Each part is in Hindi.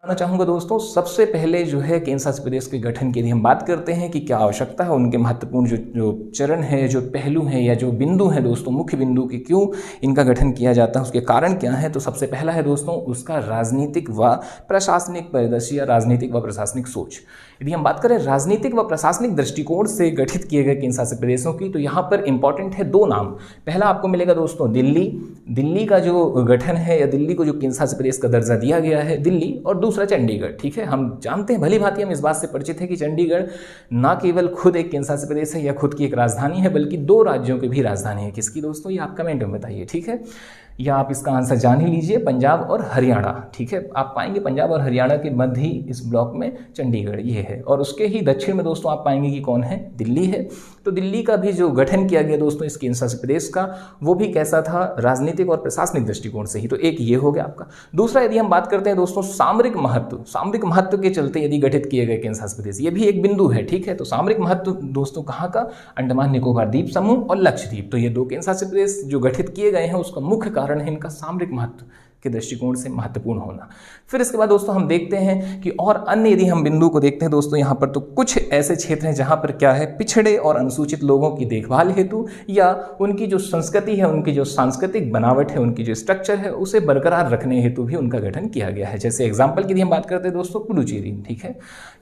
बताना चाहूँगा दोस्तों, सबसे पहले जो है केंद्र शासित प्रदेश के गठन की यदि हम बात करते हैं कि क्या आवश्यकता है, उनके महत्वपूर्ण जो चरण है, जो पहलू हैं या जो बिंदु हैं दोस्तों, मुख्य बिंदु कि क्यों इनका गठन किया जाता है, उसके कारण क्या है, तो सबसे पहला है दोस्तों उसका राजनीतिक व प्रशासनिक परिदृश्य या राजनीतिक व प्रशासनिक सोच। यदि हम बात करें राजनीतिक व प्रशासनिक दृष्टिकोण से गठित किए गए केंद्र शासित प्रदेशों की, तो यहाँ पर इंपॉर्टेंट है दो नाम। पहला आपको मिलेगा दोस्तों दिल्ली का जो गठन है या दिल्ली को जो केंद्र शासित प्रदेश का दर्जा दिया गया है, दिल्ली, और दूसरा चंडीगढ़। ठीक है, हम जानते हैं, भली भांति हम इस बात से परिचित हैं कि चंडीगढ़ ना केवल खुद एक केंद्र शासित प्रदेश है या खुद की एक राजधानी है, बल्कि दो राज्यों की भी राजधानी है। किसकी दोस्तों, ये आप कमेंट में बताइए। ठीक है, या आप इसका आंसर जान ही लीजिए, पंजाब और हरियाणा। ठीक है, आप पाएंगे पंजाब और हरियाणा के मध्य ही इस ब्लॉक में चंडीगढ़ ये है, और उसके ही दक्षिण में दोस्तों आप पाएंगे कि कौन है, दिल्ली है। तो दिल्ली का भी जो गठन किया गया दोस्तों इस केंद्र शासित प्रदेश का, वो भी कैसा था, राजनीतिक और प्रशासनिक दृष्टिकोण से ही। तो एक ये हो गया आपका। दूसरा यदि हम बात करते हैं दोस्तों सामरिक महत्व के चलते यदि गठित किए गए केंद्र शासित प्रदेश, ये भी एक बिंदु है। ठीक है, तो सामरिक महत्व दोस्तों कहाँ का, अंडमान निकोबार द्वीप समूह और लक्षद्वीप। तो ये दो केंद्र शासित प्रदेश जो गठित किए गए हैं, उसका मुख्य कारण है इनका सामरिक महत्व के दृष्टिकोण से महत्वपूर्ण होना। फिर इसके बाद दोस्तों हम देखते हैं कि और अन्य यदि हम बिंदु को देखते हैं दोस्तों यहाँ पर, तो कुछ ऐसे क्षेत्र हैं जहाँ पर क्या है, पिछड़े और अनुसूचित लोगों की देखभाल हेतु या उनकी जो संस्कृति है, उनकी जो सांस्कृतिक बनावट है, उनकी जो स्ट्रक्चर है, उसे बरकरार रखने हेतु भी उनका गठन किया गया है। जैसे एग्जाम्पल की यदि हम बात करते हैं दोस्तों पुडुचेरी। ठीक है,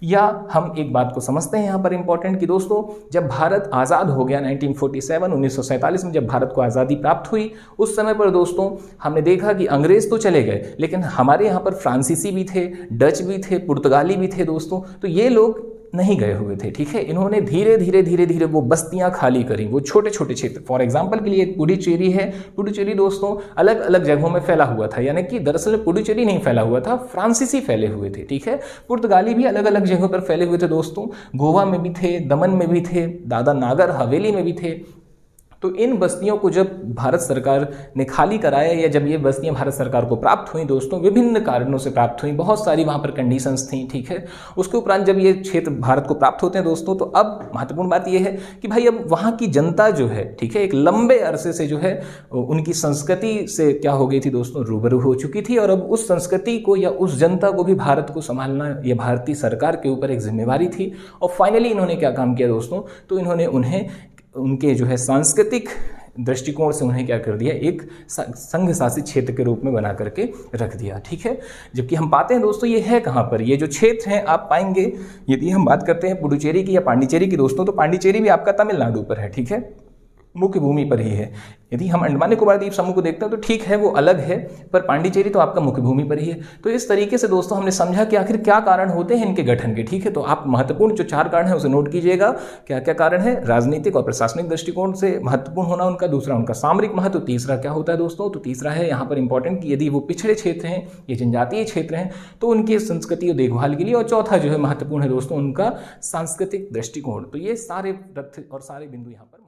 या हम एक बात को समझते हैं यहाँ पर इंपॉर्टेंट कि दोस्तों जब भारत आज़ाद हो गया 1947 में जब भारत को आज़ादी प्राप्त हुई, उस समय पर दोस्तों हमने देखा कि अंग्रेज तो चले गए, लेकिन हमारे यहाँ पर फ्रांसीसी भी थे, डच भी थे, पुर्तगाली भी थे दोस्तों। तो ये लोग नहीं गए हुए थे। ठीक है, इन्होंने धीरे धीरे वो बस्तियां खाली करी, वो छोटे छोटे क्षेत्र। फॉर एग्जांपल के लिए पुडुचेरी है, पुडुचेरी दोस्तों अलग अलग जगहों में फैला हुआ था, यानी कि दरअसल पुडुचेरी नहीं फैला हुआ था, फ्रांसीसी फैले हुए थे। ठीक है, पुर्तगाली भी अलग अलग जगहों पर फैले हुए थे दोस्तों, गोवा में भी थे, दमन में भी थे, दादर नागर हवेली में भी थे। तो इन बस्तियों को जब भारत सरकार ने खाली कराया, या जब ये बस्तियां भारत सरकार को प्राप्त हुई दोस्तों, विभिन्न कारणों से प्राप्त हुई, बहुत सारी वहाँ पर कंडीशंस थी। ठीक है, उसके उपरांत जब ये क्षेत्र भारत को प्राप्त होते हैं दोस्तों, तो अब महत्वपूर्ण बात ये है कि भाई अब वहाँ की जनता जो है, ठीक है, एक लंबे अरसे से जो है उनकी संस्कृति से क्या हो गई थी दोस्तों, रूबरू हो चुकी थी, और अब उस संस्कृति को या उस जनता को भी भारत को संभालना ये भारतीय सरकार के ऊपर एक जिम्मेवारी थी। और फाइनली इन्होंने क्या काम किया दोस्तों, तो इन्होंने उन्हें उनके जो है सांस्कृतिक दृष्टिकोण से उन्हें क्या कर दिया, एक संघ शासित क्षेत्र के रूप में बना करके रख दिया। ठीक है, जबकि हम पाते हैं दोस्तों ये है कहाँ पर, ये जो क्षेत्र हैं आप पाएंगे, यदि हम बात करते हैं पुडुचेरी की या पांडिचेरी की दोस्तों, तो पांडिचेरी भी आपका तमिलनाडु पर है। ठीक है, मुख्य भूमि पर ही है। यदि हम अंडमान निकोबार द्वीप समूह को देखते हैं तो ठीक है वो अलग है, पर पांडिचेरी तो आपका मुख्य भूमि पर ही है। तो इस तरीके से दोस्तों हमने समझा कि आखिर क्या कारण होते हैं इनके गठन के। ठीक है, तो आप महत्वपूर्ण जो 4 कारण है उसे नोट कीजिएगा। क्या क्या कारण है, राजनीतिक और प्रशासनिक दृष्टिकोण से महत्वपूर्ण होना उनका, दूसरा उनका सामरिक महत्व, तीसरा क्या होता है दोस्तों, तो तीसरा है यहाँ पर इंपॉर्टेंट कि यदि वो पिछड़े क्षेत्र हैं, ये जनजातीय क्षेत्र हैं, तो उनकी संस्कृति और देखभाल के लिए, और चौथा जो है महत्वपूर्ण है दोस्तों उनका सांस्कृतिक दृष्टिकोण। तो ये सारे तथ्य और सारे बिंदु यहाँ पर